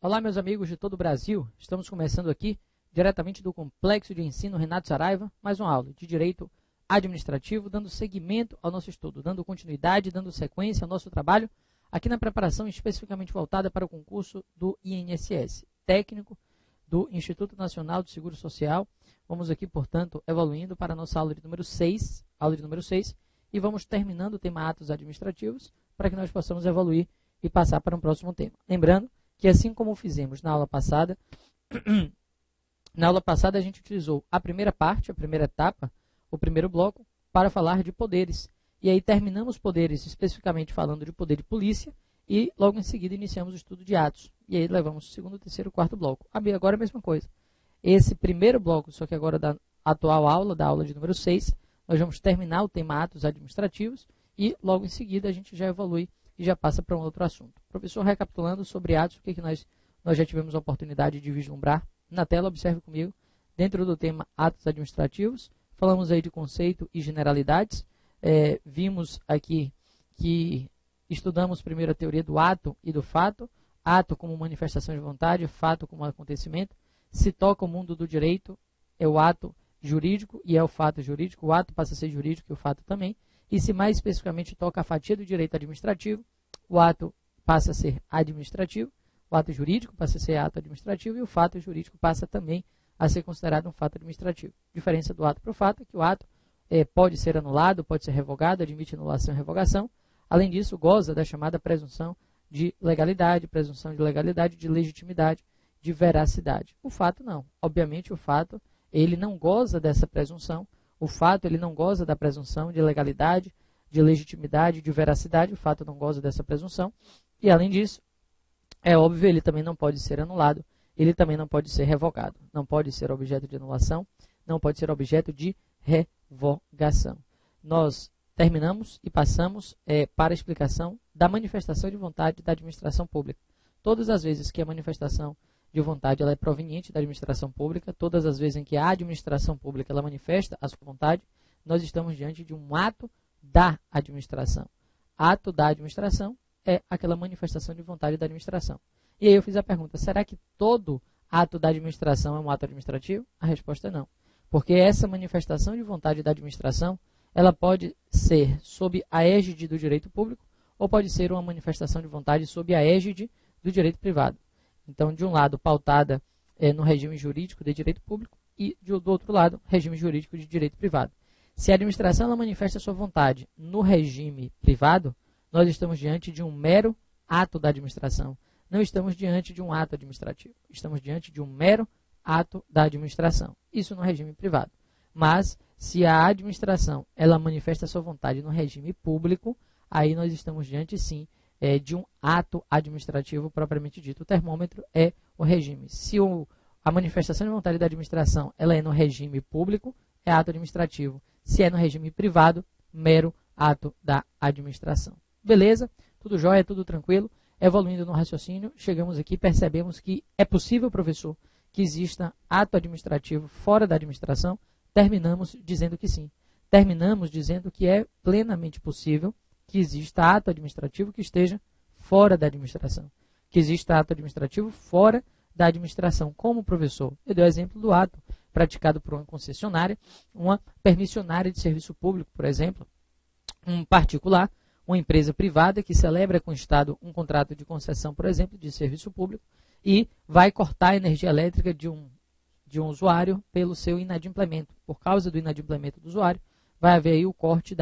Olá, meus amigos de todo o Brasil. Estamos começando aqui, diretamente do Complexo de Ensino Renato Saraiva, mais uma aula de Direito Administrativo, dando seguimento ao nosso estudo, dando continuidade, dando sequência ao nosso trabalho, aqui na preparação especificamente voltada para o concurso do INSS, técnico do Instituto Nacional do Seguro Social. Vamos aqui, portanto, evoluindo para a nossa aula de número 6, e vamos terminando o tema atos administrativos, para que nós possamos evoluir e passar para um próximo tema. Lembrando que assim como fizemos na aula passada, a gente utilizou a primeira parte, a primeira etapa, o primeiro bloco, para falar de poderes. E aí terminamos poderes, especificamente falando de poder de polícia, e logo em seguida iniciamos o estudo de atos. E aí levamos o segundo, terceiro, quarto bloco. Agora a mesma coisa. Esse primeiro bloco, só que agora da atual aula, da aula de número 6, nós vamos terminar o tema atos administrativos e logo em seguida a gente já evolui e já passa para um outro assunto. Professor, recapitulando sobre atos, o que nós já tivemos a oportunidade de vislumbrar na tela, observe comigo, dentro do tema atos administrativos, falamos aí de conceito e generalidades, vimos aqui que estudamos primeiro a teoria do ato e do fato, ato como manifestação de vontade, fato como acontecimento, se toca o mundo do direito, é o ato jurídico e é o fato jurídico, o ato passa a ser jurídico e o fato também, e se mais especificamente toca a fatia do direito administrativo, o ato passa a ser administrativo, o ato jurídico passa a ser ato administrativo e o fato jurídico passa também a ser considerado um fato administrativo. A diferença do ato para o fato é que o ato pode ser anulado, pode ser revogado, admite anulação e revogação. Além disso, goza da chamada presunção de legalidade, de legitimidade, de veracidade. O fato não. Obviamente, o fato ele não goza dessa presunção. O fato ele não goza da presunção de legalidade, de legitimidade, de veracidade. O fato não goza dessa presunção. E, além disso, é óbvio, ele também não pode ser anulado, ele também não pode ser revogado. Não pode ser objeto de anulação, não pode ser objeto de revogação. Nós terminamos e passamos para a explicação da manifestação de vontade da administração pública. Todas as vezes que a manifestação de vontade ela é proveniente da administração pública, todas as vezes em que a administração pública ela manifesta a sua vontade, nós estamos diante de um ato da administração. Ato da administração é aquela manifestação de vontade da administração. E aí eu fiz a pergunta, será que todo ato da administração é um ato administrativo? A resposta é não. Porque essa manifestação de vontade da administração, ela pode ser sob a égide do direito público ou pode ser uma manifestação de vontade sob a égide do direito privado. Então, de um lado, pautada no regime jurídico de direito público e, do outro lado, regime jurídico de direito privado. Se a administração ela manifesta sua vontade no regime privado, nós estamos diante de um mero ato da administração. Não estamos diante de um ato administrativo. Estamos diante de um mero ato da administração. Isso no regime privado. Mas, se a administração ela manifesta sua vontade no regime público, aí nós estamos diante, sim, de um ato administrativo propriamente dito. O termômetro é o regime. Se a manifestação de vontade da administração ela é no regime público, é ato administrativo. Se é no regime privado, mero ato da administração. Beleza? Tudo jóia, tudo tranquilo. Evoluindo no raciocínio, chegamos aqui, percebemos que é possível, professor, que exista ato administrativo fora da administração. Terminamos dizendo que sim. Terminamos dizendo que é plenamente possível que exista ato administrativo que esteja fora da administração. Que exista ato administrativo fora da administração. Como, professor? Eu dei o exemplo do ato praticado por uma concessionária, uma permissionária de serviço público, por exemplo, um particular, uma empresa privada que celebra com o Estado um contrato de concessão, por exemplo, de serviço público e vai cortar a energia elétrica de um usuário pelo seu inadimplemento. Por causa do inadimplemento do usuário, vai haver aí o corte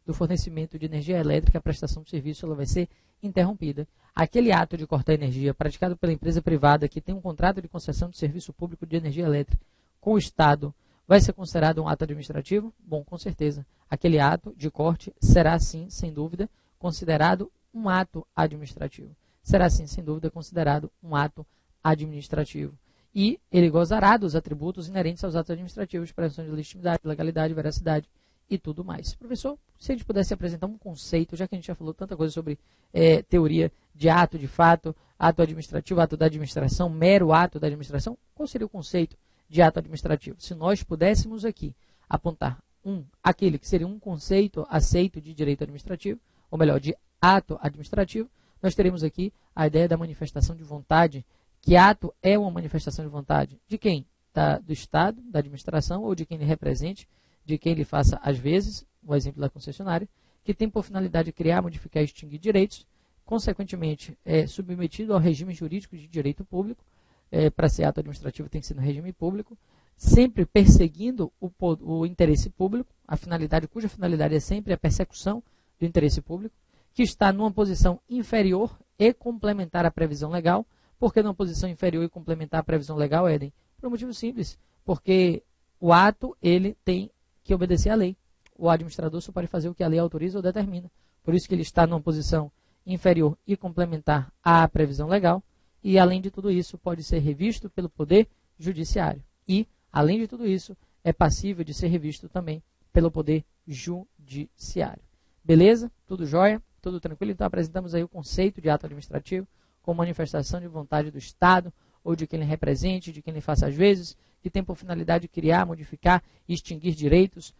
do fornecimento de energia elétrica, a prestação de serviço ela vai ser interrompida. Aquele ato de cortar energia praticado pela empresa privada que tem um contrato de concessão de serviço público de energia elétrica com o Estado vai ser considerado um ato administrativo? Bom, com certeza. Aquele ato de corte será sim, sem dúvida, considerado um ato administrativo. Será sim, sem dúvida, considerado um ato administrativo. E ele gozará dos atributos inerentes aos atos administrativos, presunção de legitimidade, legalidade, veracidade e tudo mais. Professor, se a gente pudesse apresentar um conceito, já que a gente já falou tanta coisa sobre teoria de ato, de fato, ato administrativo, ato da administração, mero ato da administração, qual seria o conceito de ato administrativo? Se nós pudéssemos aqui apontar aquele que seria um conceito aceito de direito administrativo, ou melhor, de ato administrativo, nós teremos aqui a ideia da manifestação de vontade Que ato é uma manifestação de vontade? De quem? Do Estado, da administração, ou de quem lhe represente, de quem lhe faça às vezes, o exemplo da concessionária, que tem por finalidade criar, modificar e extinguir direitos, consequentemente é submetido ao regime jurídico de direito público, para ser ato administrativo tem que ser no regime público, sempre perseguindo o interesse público, cuja finalidade é sempre a persecução do interesse público, que está numa posição inferior e complementar à previsão legal. Por que numa posição inferior e complementar à previsão legal, Éden? Por um motivo simples, porque o ato ele tem que obedecer à lei. O administrador só pode fazer o que a lei autoriza ou determina. Por isso que ele está numa posição inferior e complementar à previsão legal, e além de tudo isso pode ser revisto pelo Poder Judiciário. E, além de tudo isso, é passível de ser revisto também pelo Poder Judiciário. Beleza? Tudo jóia? Tudo tranquilo? Então apresentamos aí o conceito de ato administrativo como manifestação de vontade do Estado, ou de quem lhe represente, de quem lhe faça às vezes, que tem por finalidade criar, modificar e extinguir direitos,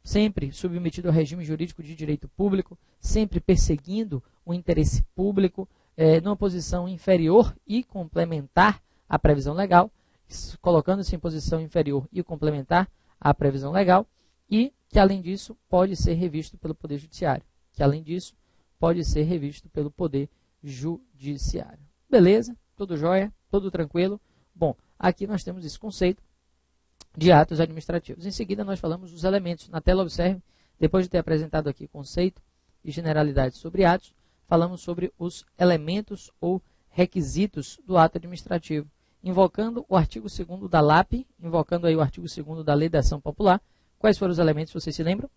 sempre submetido ao regime jurídico de direito público, sempre perseguindo o interesse público, numa posição inferior e complementar à previsão legal, colocando-se em posição inferior e complementar à previsão legal, e que, além disso, pode ser revisto pelo Poder Judiciário. Beleza? Tudo jóia? Tudo tranquilo? Bom, aqui nós temos esse conceito de atos administrativos. Em seguida, nós falamos dos elementos. Na tela, observe, depois de ter apresentado aqui conceito e generalidades sobre atos, falamos sobre os elementos ou requisitos do ato administrativo, invocando o artigo 2º da LAP, invocando aí o artigo 2º da Lei da Ação Popular. Quais foram os elementos, vocês se lembram?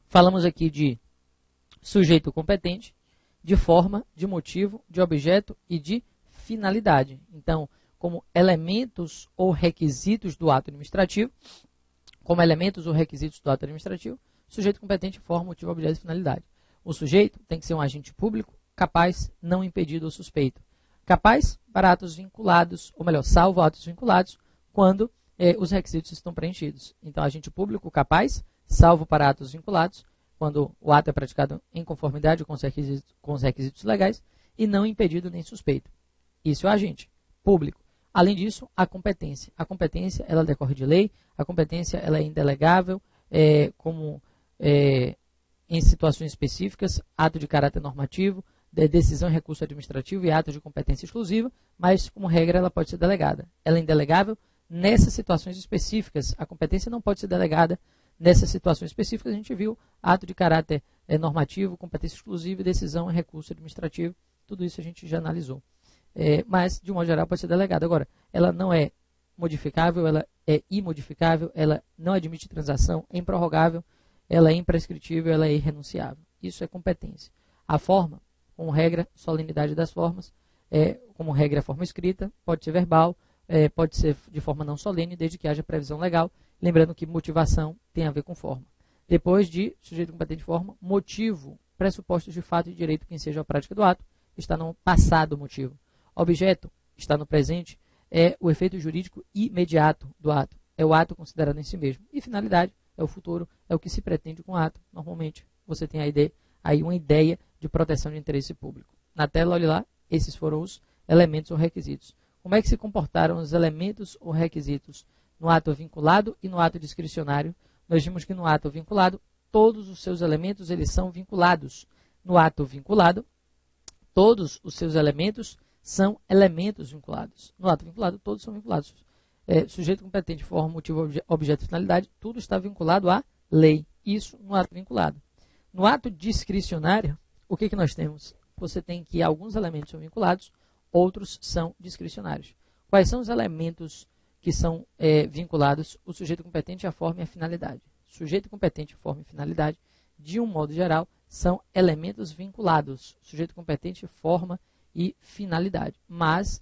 Falamos aqui de sujeito competente, de forma, de motivo, de objeto e de finalidade. Então, como elementos ou requisitos do ato administrativo, sujeito competente, forma, motivo, objeto e finalidade. O sujeito tem que ser um agente público, capaz, não impedido ou suspeito. Capaz para atos vinculados, ou melhor, salvo atos vinculados, quando os requisitos estão preenchidos. Então, agente público capaz, salvo para atos vinculados, quando o ato é praticado em conformidade com os requisitos legais, e não impedido nem suspeito. Isso é o agente público. Além disso, a competência. A competência, ela decorre de lei, a competência ela é indelegável, em situações específicas, ato de caráter normativo, decisão e recurso administrativo e ato de competência exclusiva, mas, como regra, ela pode ser delegada. Ela é indelegável nessas situações específicas. A competência não pode ser delegada nessas situações específicas. A gente viu ato de caráter normativo, competência exclusiva, decisão e recurso administrativo. Tudo isso a gente já analisou. Mas, de um modo geral, pode ser delegada. Agora, ela não é modificável, ela é imodificável, ela não admite transação, é improrrogável, ela é imprescritível, ela é irrenunciável. Isso é competência. A forma, como regra, solenidade das formas, como regra, a forma escrita, pode ser verbal, pode ser de forma não solene, desde que haja previsão legal, lembrando que motivação tem a ver com forma. Depois de sujeito competente de forma, motivo, pressupostos de fato e direito que enseja a prática do ato, está no passado motivo. Objeto, está no presente, é o efeito jurídico imediato do ato, é o ato considerado em si mesmo. E finalidade, é o futuro, é o que se pretende com o ato. Normalmente, você tem aí uma ideia de proteção de interesse público. Na tela, olhe lá, esses foram os elementos ou requisitos. Como é que se comportaram os elementos ou requisitos no ato vinculado e no ato discricionário? Nós vimos que no ato vinculado, todos os seus elementos eles são vinculados. No ato vinculado, todos os seus elementos são elementos vinculados. No ato vinculado, todos são vinculados. Sujeito competente, forma, motivo, objeto e finalidade, tudo está vinculado à lei. Isso no ato vinculado. No ato discricionário, o que nós temos? Você tem que alguns elementos são vinculados, outros são discricionários. Quais são os elementos que são vinculados? O sujeito competente, a forma e a finalidade. Sujeito competente, forma e finalidade, de um modo geral, são elementos vinculados. Sujeito competente, forma e finalidade. Mas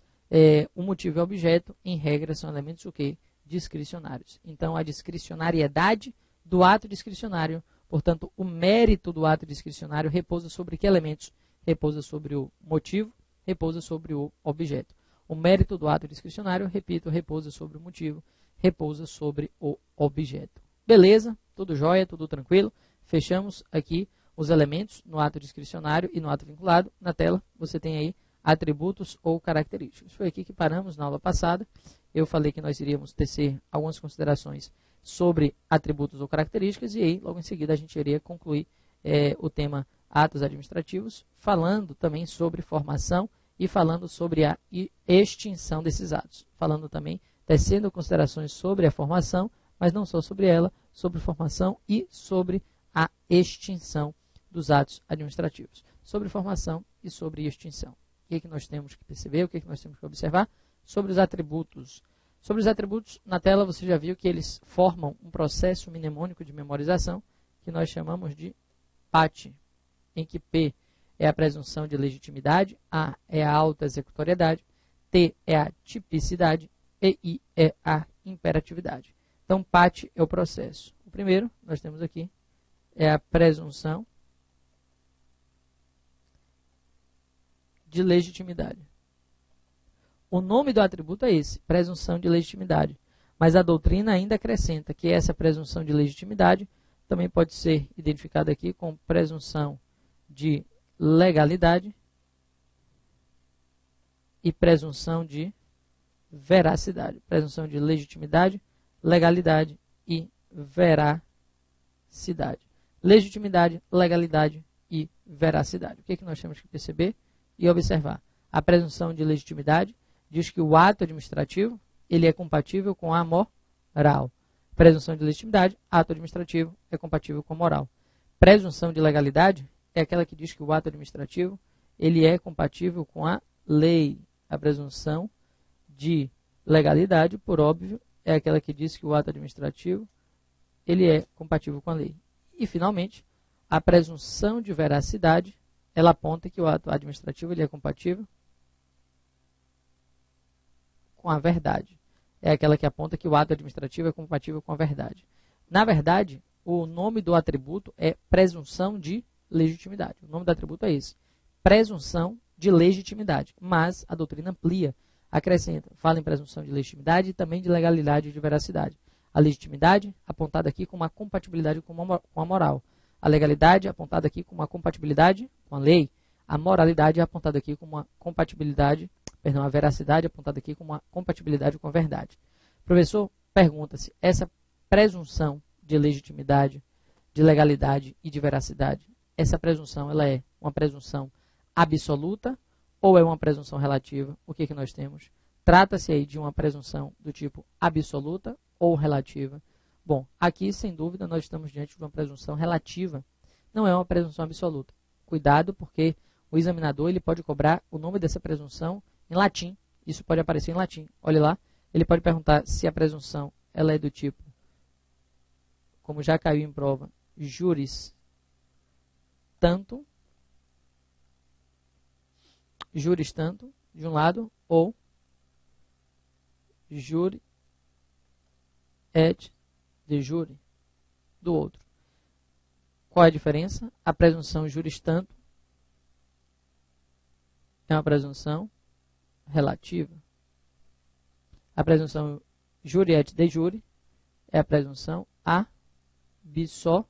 o motivo e o objeto, em regra, são elementos o quê? Discricionários. Então, a discricionariedade do ato discricionário, portanto, o mérito do ato discricionário repousa sobre que elementos? Repousa sobre o motivo, repousa sobre o objeto. O mérito do ato discricionário, repito, repousa sobre o motivo, repousa sobre o objeto. Beleza? Tudo jóia, tudo tranquilo? Fechamos aqui os elementos no ato discricionário e no ato vinculado. Na tela, você tem aí atributos ou características. Foi aqui que paramos na aula passada. Eu falei que nós iríamos tecer algumas considerações sobre atributos ou características, e aí, logo em seguida, a gente iria concluir o tema atos administrativos, falando também sobre formação e falando sobre a extinção desses atos. Falando também, tecendo considerações sobre a formação, mas não só sobre ela, sobre formação e sobre a extinção dos atos administrativos. Sobre formação e sobre extinção. O que é que nós temos que perceber, o que é que nós temos que observar? Sobre os atributos. Sobre os atributos, na tela você já viu que eles formam um processo mnemônico de memorização que nós chamamos de PAT, em que P é a presunção de legitimidade, A é a auto-executoriedade, T é a tipicidade e I é a imperatividade. Então, PAT é o processo. O primeiro, nós temos aqui, é a presunção de legitimidade. O nome do atributo é esse, presunção de legitimidade. Mas a doutrina ainda acrescenta que essa presunção de legitimidade também pode ser identificada aqui com presunção de legalidade e presunção de veracidade. Presunção de legitimidade, legalidade e veracidade. Legitimidade, legalidade e veracidade. O que é que nós temos que perceber e observar? A presunção de legitimidade diz que o ato administrativo ele é compatível com a moral. Presunção de legitimidade, ato administrativo é compatível com a moral. Presunção de legalidade é aquela que diz que o ato administrativo ele é compatível com a lei. A presunção de legalidade, por óbvio, é aquela que diz que o ato administrativo ele é compatível com a lei. E, finalmente, a presunção de veracidade, ela aponta que o ato administrativo ele é compatível com a verdade. É aquela que aponta que o ato administrativo é compatível com a verdade. Na verdade, o nome do atributo é presunção de legitimidade. O nome do atributo é esse. Presunção de legitimidade. Mas a doutrina amplia, acrescenta, fala em presunção de legitimidade e também de legalidade e de veracidade. A legitimidade, apontada aqui com uma compatibilidade com a moral. A legalidade, apontada aqui com uma compatibilidade com a lei. A moralidade é apontada aqui com uma compatibilidade, a veracidade apontada aqui com uma compatibilidade com a verdade. Professor, pergunta-se, essa presunção de legitimidade, de legalidade e de veracidade, essa presunção, ela é uma presunção absoluta ou é uma presunção relativa? O que nós temos? Trata-se aí de uma presunção do tipo absoluta ou relativa? Bom, aqui, sem dúvida, nós estamos diante de uma presunção relativa. Não é uma presunção absoluta. Cuidado, porque o examinador ele pode cobrar o nome dessa presunção em latim. Isso pode aparecer em latim. Olhe lá, ele pode perguntar se a presunção ela é do tipo, como já caiu em prova, juris tantum, de um lado, ou jure et de jure, do outro. Qual é a diferença? A presunção juris tantum é uma presunção relativa. A presunção jure et de jure é a presunção absoluta.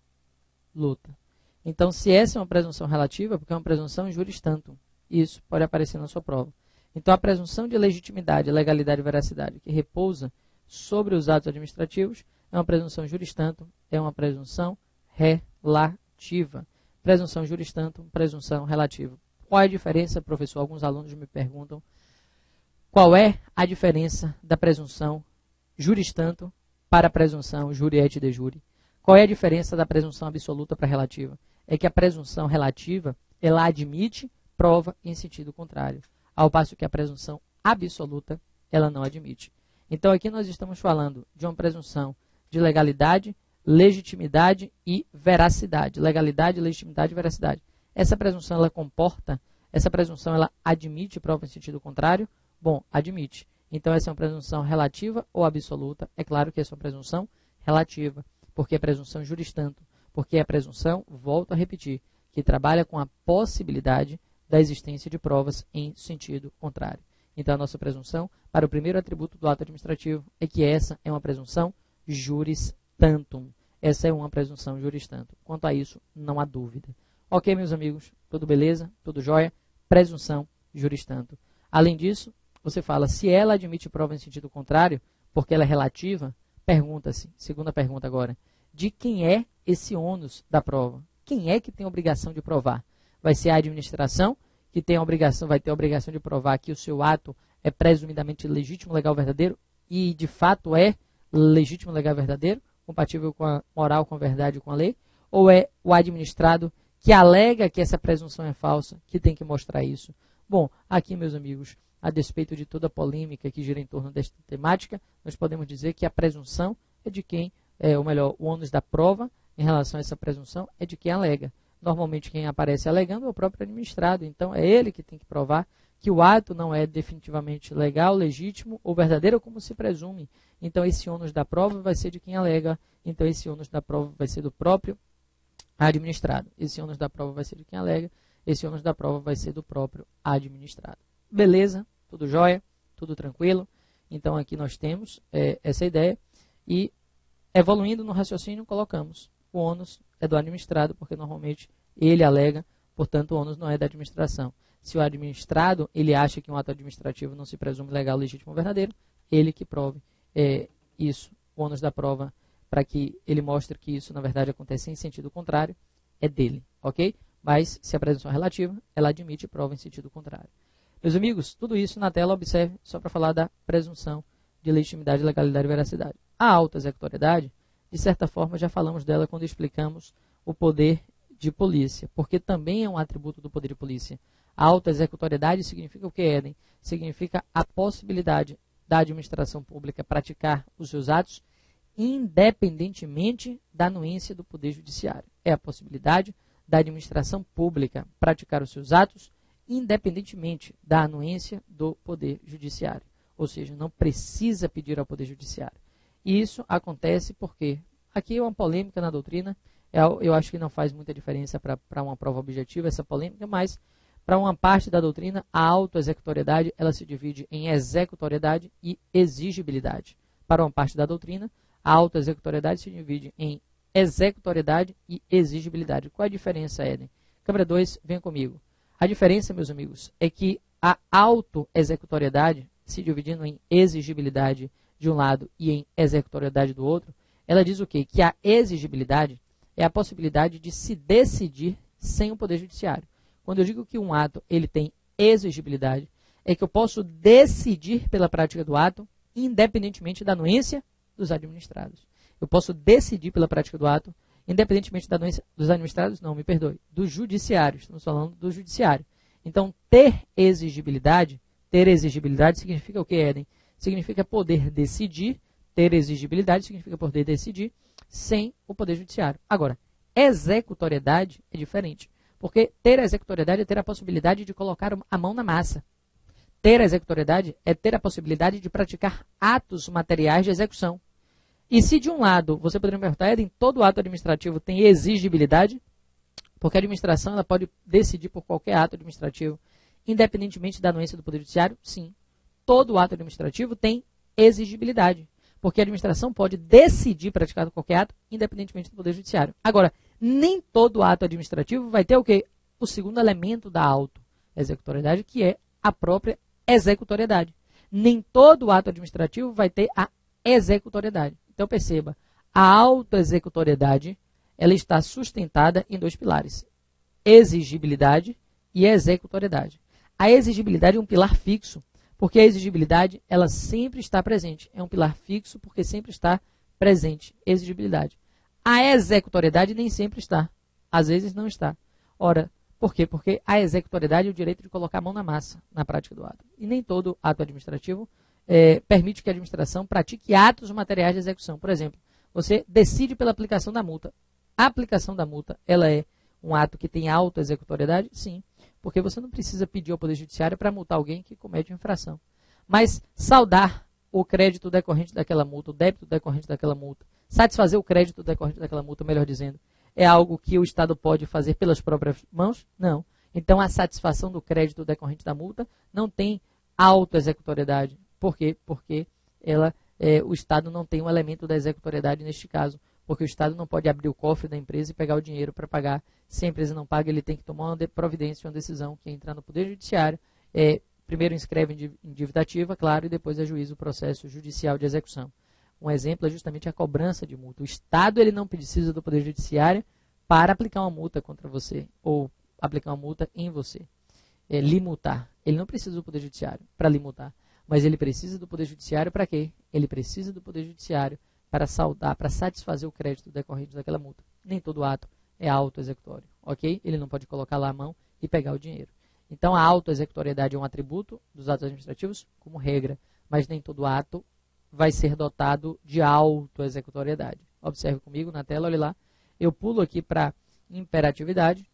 Então, se essa é uma presunção relativa, porque é uma presunção juris tantum, isso pode aparecer na sua prova. Então, a presunção de legitimidade, legalidade e veracidade que repousa sobre os atos administrativos é uma presunção juris tantum, é uma presunção relativa. Presunção juris tantum, presunção relativa. Qual é a diferença, professor? Alguns alunos me perguntam qual é a diferença da presunção juris tantum para a presunção jure et de jure. Qual é a diferença da presunção absoluta para a relativa? É que a presunção relativa, ela admite prova em sentido contrário, ao passo que a presunção absoluta, ela não admite. Então, aqui nós estamos falando de uma presunção de legalidade, legitimidade e veracidade. Legalidade, legitimidade e veracidade. Essa presunção, ela comporta, essa presunção, ela admite prova em sentido contrário? Bom, admite. Então, essa é uma presunção relativa ou absoluta? É claro que essa é uma presunção relativa, porque é presunção juris tantum, porque é a presunção, volto a repetir, que trabalha com a possibilidade da existência de provas em sentido contrário. Então, a nossa presunção para o primeiro atributo do ato administrativo é que essa é uma presunção juris tantum. Essa é uma presunção juris tantum. Quanto a isso, não há dúvida. Ok, meus amigos, tudo beleza? Tudo jóia? Presunção juris tanto. Além disso, você fala, se ela admite prova em sentido contrário, porque ela é relativa, pergunta-se, segunda pergunta agora, de quem é esse ônus da prova? Quem é que tem a obrigação de provar? Vai ser a administração, que tem a obrigação, vai ter a obrigação de provar que o seu ato é presumidamente legítimo, legal, verdadeiro, e de fato é legítimo, legal, verdadeiro, compatível com a moral, com a verdade e com a lei, ou é o administrado que alega que essa presunção é falsa, que tem que mostrar isso? Bom, aqui, meus amigos, a despeito de toda a polêmica que gira em torno desta temática, nós podemos dizer que a presunção é de quem, ou melhor, o ônus da prova em relação a essa presunção é de quem alega. Normalmente quem aparece alegando é o próprio administrado, então é ele que tem que provar que o ato não é definitivamente legal, legítimo ou verdadeiro como se presume. Então esse ônus da prova vai ser de quem alega, então esse ônus da prova vai ser do próprio administrado. Esse ônus da prova vai ser de quem alega, esse ônus da prova vai ser do próprio administrado. Beleza? Tudo jóia? Tudo tranquilo? Então aqui nós temos essa ideia e evoluindo no raciocínio colocamos o ônus é do administrado, porque normalmente ele alega, portanto o ônus não é da administração. Se o administrado ele acha que um ato administrativo não se presume legal, legítimo ou verdadeiro, ele que prove isso, o ônus da prova, para que ele mostre que isso na verdade acontece em sentido contrário, é dele, ok? Mas se a presunção é relativa, ela admite prova em sentido contrário. Meus amigos, tudo isso na tela, observe, só para falar da presunção de legitimidade, legalidade e veracidade. A auto-executoriedade, de certa forma, já falamos dela quando explicamos o poder de polícia, porque também é um atributo do poder de polícia. A auto-executoriedade significa o que, Éden? Significa a possibilidade da administração pública praticar os seus atos independentemente da anuência do poder judiciário. É a possibilidade da administração pública praticar os seus atos independentemente da anuência do poder judiciário. Ou seja, não precisa pedir ao poder judiciário. E isso acontece porque aqui é uma polêmica na doutrina, eu acho que não faz muita diferença para uma prova objetiva essa polêmica, mas para uma parte da doutrina, a auto-executoriedade ela se divide em executoriedade e exigibilidade. Para uma parte da doutrina, a auto-executoriedade se divide em executoriedade e exigibilidade. Qual é a diferença, Éden? Câmera 2, vem comigo. A diferença, meus amigos, é que a auto-executoriedade, se dividindo em exigibilidade de um lado e em executoriedade do outro, ela diz o quê? Que a exigibilidade é a possibilidade de se decidir sem o poder judiciário. Quando eu digo que um ato ele tem exigibilidade, é que eu posso decidir pela prática do ato independentemente da anuência dos administrados. Eu posso decidir pela prática do ato independentemente da anuência dos administrados, não, me perdoe, dos judiciários. Estamos falando do judiciário. Então, ter exigibilidade significa o que, Éden? Significa poder decidir, ter exigibilidade significa poder decidir sem o poder judiciário. Agora, executoriedade é diferente, porque ter executoriedade é ter a possibilidade de colocar a mão na massa. Ter executoriedade é ter a possibilidade de praticar atos materiais de execução. E se de um lado, você poderia me perguntar, Éden, todo ato administrativo tem exigibilidade? Porque a administração ela pode decidir por qualquer ato administrativo, independentemente da anuência do Poder Judiciário? Sim. Todo ato administrativo tem exigibilidade, porque a administração pode decidir praticar qualquer ato, independentemente do Poder Judiciário. Agora, nem todo ato administrativo vai ter o quê? O segundo elemento da auto-executoriedade, que é a própria executoriedade. Nem todo ato administrativo vai ter a executoriedade. Então, perceba, a auto-executoriedade ela está sustentada em dois pilares, exigibilidade e executoriedade. A exigibilidade é um pilar fixo, porque a exigibilidade ela sempre está presente. É um pilar fixo porque sempre está presente, exigibilidade. A executoriedade nem sempre está, às vezes não está. Ora, por quê? Porque a executoriedade é o direito de colocar a mão na massa na prática do ato. E nem todo ato administrativo permite que a administração pratique atos materiais de execução. Por exemplo, você decide pela aplicação da multa. A aplicação da multa, ela é um ato que tem auto-executoriedade? Sim, porque você não precisa pedir ao Poder Judiciário para multar alguém que comete uma infração. Mas saldar o crédito decorrente daquela multa, o débito decorrente daquela multa, satisfazer o crédito decorrente daquela multa, melhor dizendo, é algo que o Estado pode fazer pelas próprias mãos? Não. Então, a satisfação do crédito decorrente da multa não tem auto-executoriedade. Por quê? Porque o Estado não tem um elemento da executoriedade neste caso, porque o Estado não pode abrir o cofre da empresa e pegar o dinheiro para pagar. Se a empresa não paga, ele tem que tomar uma providência, uma decisão que entra no Poder Judiciário Primeiro inscreve em dívida ativa, claro, e depois ajuiza o processo judicial de execução. Um exemplo é justamente a cobrança de multa. O Estado ele não precisa do Poder Judiciário para aplicar uma multa contra você, ou aplicar uma multa em você. Lhe multar. Ele não precisa do Poder Judiciário para lhe multar. Mas ele precisa do Poder Judiciário para quê? Ele precisa do Poder Judiciário para saldar, para satisfazer o crédito decorrente daquela multa. Nem todo ato é auto-executório, ok? Ele não pode colocar lá a mão e pegar o dinheiro. Então, a auto-executoriedade é um atributo dos atos administrativos, como regra, mas nem todo ato vai ser dotado de auto-executoriedade. Observe comigo na tela, olha lá. Eu pulo aqui para imperatividade,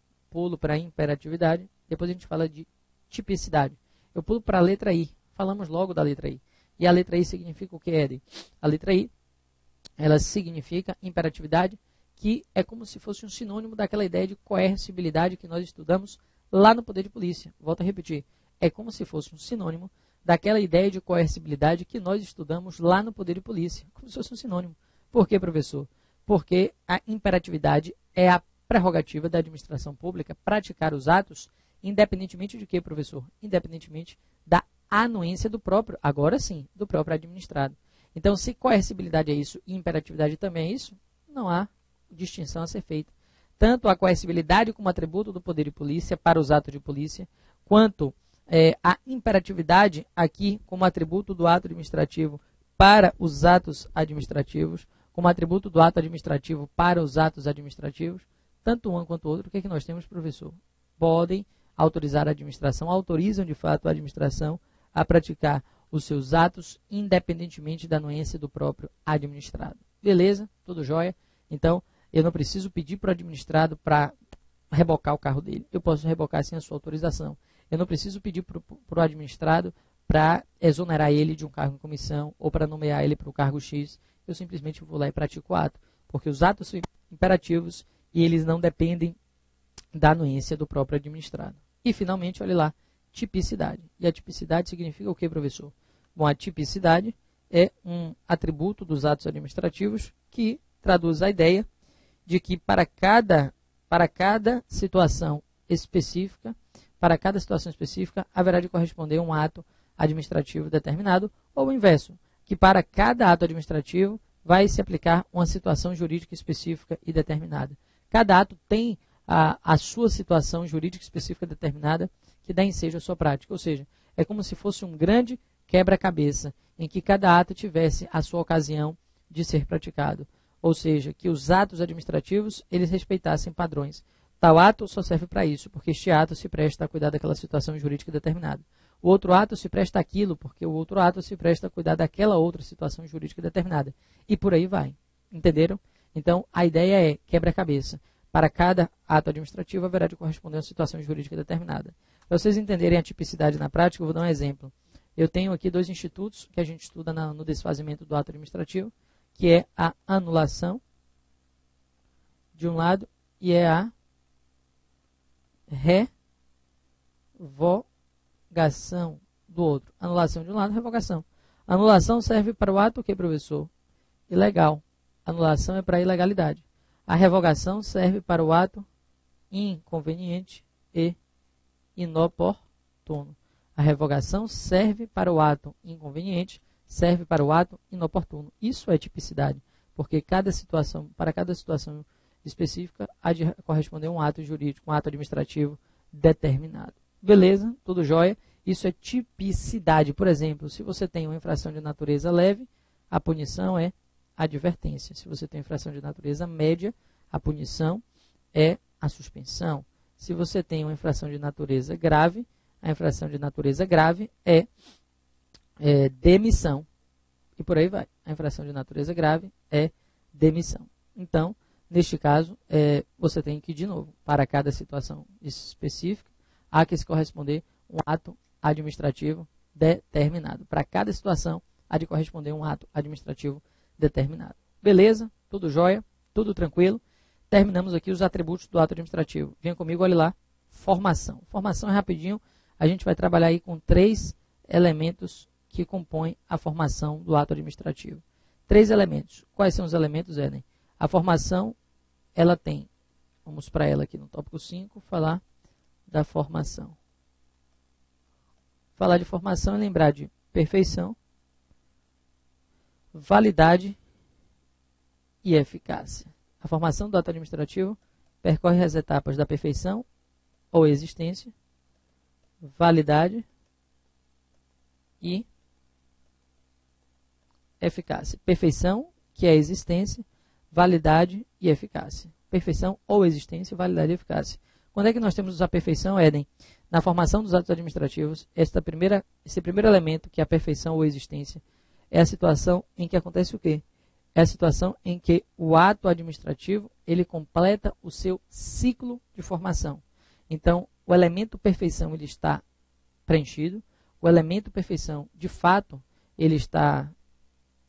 depois a gente fala de tipicidade. Eu pulo para a letra I, falamos logo da letra I. E a letra I significa o que, Eden? A letra I, ela significa imperatividade, que é como se fosse um sinônimo daquela ideia de coercibilidade que nós estudamos lá no poder de polícia. Volto a repetir, é como se fosse um sinônimo daquela ideia de coercibilidade que nós estudamos lá no poder de polícia. Como se fosse um sinônimo. Por quê, professor? Porque a imperatividade é a prerrogativa da administração pública praticar os atos independentemente de quê, professor? Independentemente da anuência do próprio, agora sim, do próprio administrado. Então, se coercibilidade é isso e imperatividade também é isso, não há distinção a ser feita. Tanto a coercibilidade como atributo do poder de polícia para os atos de polícia, quanto a imperatividade aqui como atributo do ato administrativo para os atos administrativos, como atributo do ato administrativo para os atos administrativos, tanto um quanto o outro, o que é que nós temos, professor? Podem autorizar a administração, autorizam de fato a administração a praticar os seus atos independentemente da anuência do próprio administrado. Beleza? Tudo jóia? Então, eu não preciso pedir para o administrado para rebocar o carro dele. Eu posso rebocar sem a sua autorização. Eu não preciso pedir para o administrado para exonerar ele de um cargo em comissão ou para nomear ele para o cargo X. Eu simplesmente vou lá e pratico o ato, porque os atos são imperativos e eles não dependem da anuência do próprio administrado. E, finalmente, olha lá, tipicidade. E a tipicidade significa o que, professor? Bom, a tipicidade é um atributo dos atos administrativos que traduz a ideia de que para cada situação específica, haverá de corresponder um ato administrativo determinado, ou o inverso, que para cada ato administrativo vai se aplicar uma situação jurídica específica e determinada. Cada ato tem a sua situação jurídica específica determinada que dá ensejo à sua prática. Ou seja, é como se fosse um grande quebra-cabeça em que cada ato tivesse a sua ocasião de ser praticado. Ou seja, que os atos administrativos eles respeitassem padrões. Tal ato só serve para isso, porque este ato se presta a cuidar daquela situação jurídica determinada. O outro ato se presta àquilo, porque o outro ato se presta a cuidar daquela outra situação jurídica determinada. E por aí vai. Entenderam? Então, a ideia é quebra-cabeça. Para cada ato administrativo, haverá de corresponder a uma situação jurídica determinada. Para vocês entenderem a tipicidade na prática, eu vou dar um exemplo. Eu tenho aqui dois institutos que a gente estuda no desfazimento do ato administrativo, que é a anulação, de um lado, e é a revogação do outro. Anulação de um lado, revogação. Anulação serve para o ato o que, professor? Ilegal. Anulação é para a ilegalidade. A revogação serve para o ato inconveniente e inoportuno. A revogação serve para o ato inconveniente, serve para o ato inoportuno. Isso é tipicidade, porque para cada situação específica há de corresponder um ato jurídico, um ato administrativo determinado. Beleza? Tudo jóia? Isso é tipicidade. Por exemplo, se você tem uma infração de natureza leve, a punição é advertência. Se você tem infração de natureza média, a punição é a suspensão. Se você tem uma infração de natureza grave, a infração de natureza grave é demissão. E por aí vai. A infração de natureza grave é demissão. Então, neste caso, você tem que, de novo, para cada situação específica, há que se corresponder um ato administrativo determinado. Para cada situação, há de corresponder um ato administrativo determinado. Beleza? Tudo jóia? Tudo tranquilo? Terminamos aqui os atributos do ato administrativo. Venha comigo, olhe lá. Formação. Formação é rapidinho. A gente vai trabalhar aí com 3 elementos que compõem a formação do ato administrativo. 3 elementos. Quais são os elementos, Eden? A formação, ela tem, vamos para ela aqui no tópico 5, falar da formação. Falar de formação é lembrar de perfeição, validade e eficácia. A formação do ato administrativo percorre as etapas da perfeição ou existência, validade e eficácia. Perfeição, que é a existência, validade e eficácia. Perfeição ou existência, validade e eficácia. Quando é que nós temos a perfeição, Éden? Na formação dos atos administrativos, esse primeiro elemento, que é a perfeição ou existência, é a situação em que acontece o quê? É a situação em que o ato administrativo ele completa o seu ciclo de formação. Então, o elemento perfeição ele está preenchido, o elemento perfeição, de fato, ele está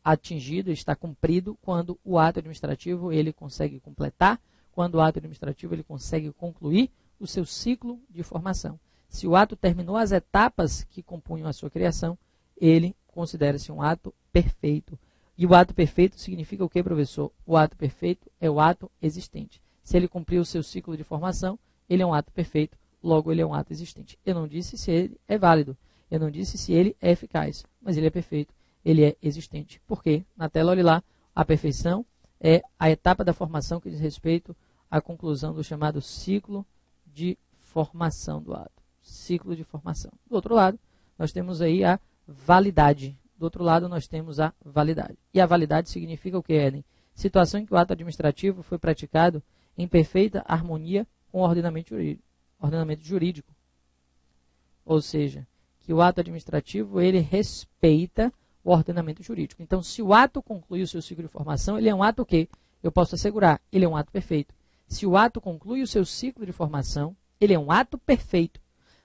atingido, está cumprido quando o ato administrativo ele consegue completar, quando o ato administrativo ele consegue concluir o seu ciclo de formação. Se o ato terminou as etapas que compunham a sua criação, ele considera-se um ato perfeito. E o ato perfeito significa o que, professor? O ato perfeito é o ato existente. Se ele cumpriu o seu ciclo de formação, ele é um ato perfeito, logo ele é um ato existente. Eu não disse se ele é válido, eu não disse se ele é eficaz, mas ele é perfeito, ele é existente. Por quê? Na tela, olhe lá, a perfeição é a etapa da formação que diz respeito à conclusão do chamado ciclo de formação do ato. Ciclo de formação. Do outro lado, nós temos aí a validade. Do outro lado, nós temos a validade. E a validade significa o que, Éden? Situação em que o ato administrativo foi praticado em perfeita harmonia com o ordenamento jurídico. Ou seja, que o ato administrativo ele respeita o ordenamento jurídico. Então, se o ato conclui o seu ciclo de formação, ele é um ato o quê? Eu posso assegurar, ele é um ato perfeito. Se o ato conclui o seu ciclo de formação, ele é um ato perfeito.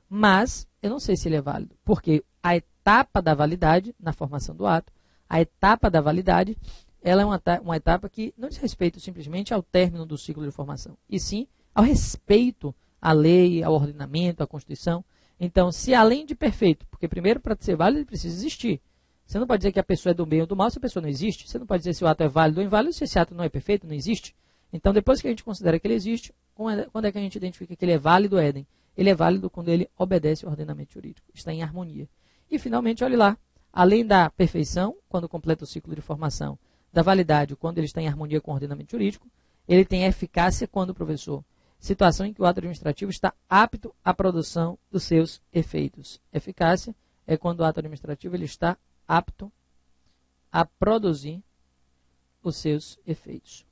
Mas, eu não sei se ele é válido, porque a etapa da validade, na formação do ato, a etapa da validade, ela é uma etapa que não diz respeito simplesmente ao término do ciclo de formação, e sim ao respeito à lei, ao ordenamento, à Constituição. Então, se além de perfeito, porque primeiro para ser válido ele precisa existir. Você não pode dizer que a pessoa é do bem ou do mal se a pessoa não existe. Você não pode dizer se o ato é válido ou inválido se esse ato não é perfeito, não existe. Então, depois que a gente considera que ele existe, quando é que a gente identifica que ele é válido, Éden? Ele é válido quando ele obedece ao ordenamento jurídico, está em harmonia. E, finalmente, olhe lá, além da perfeição, quando completa o ciclo de formação, da validade, quando ele está em harmonia com o ordenamento jurídico, ele tem eficácia quando, professor? Situação em que o ato administrativo está apto à produção dos seus efeitos. Eficácia é quando o ato administrativo ele está apto a produzir os seus efeitos.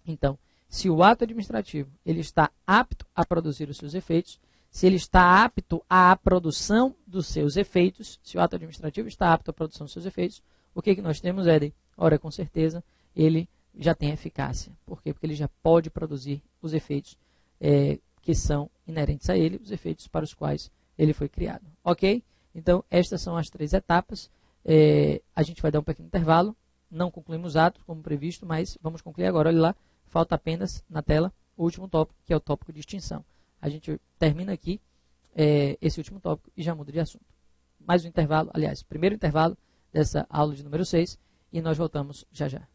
Então, se o ato administrativo ele está apto a produzir os seus efeitos, se ele está apto à produção dos seus efeitos, se o ato administrativo está apto à produção dos seus efeitos, o que nós temos, Éden? Ora, com certeza, ele já tem eficácia. Por quê? Porque ele já pode produzir os efeitos que são inerentes a ele, os efeitos para os quais ele foi criado. Ok? Então, estas são as 3 etapas. A gente vai dar um pequeno intervalo. Não concluímos os atos como previsto, mas vamos concluir agora. Olha lá, falta apenas na tela o último tópico, que é o tópico de extinção. A gente termina aqui esse último tópico e já muda de assunto. Mais um intervalo, aliás, primeiro intervalo dessa aula de número 6 e nós voltamos já já.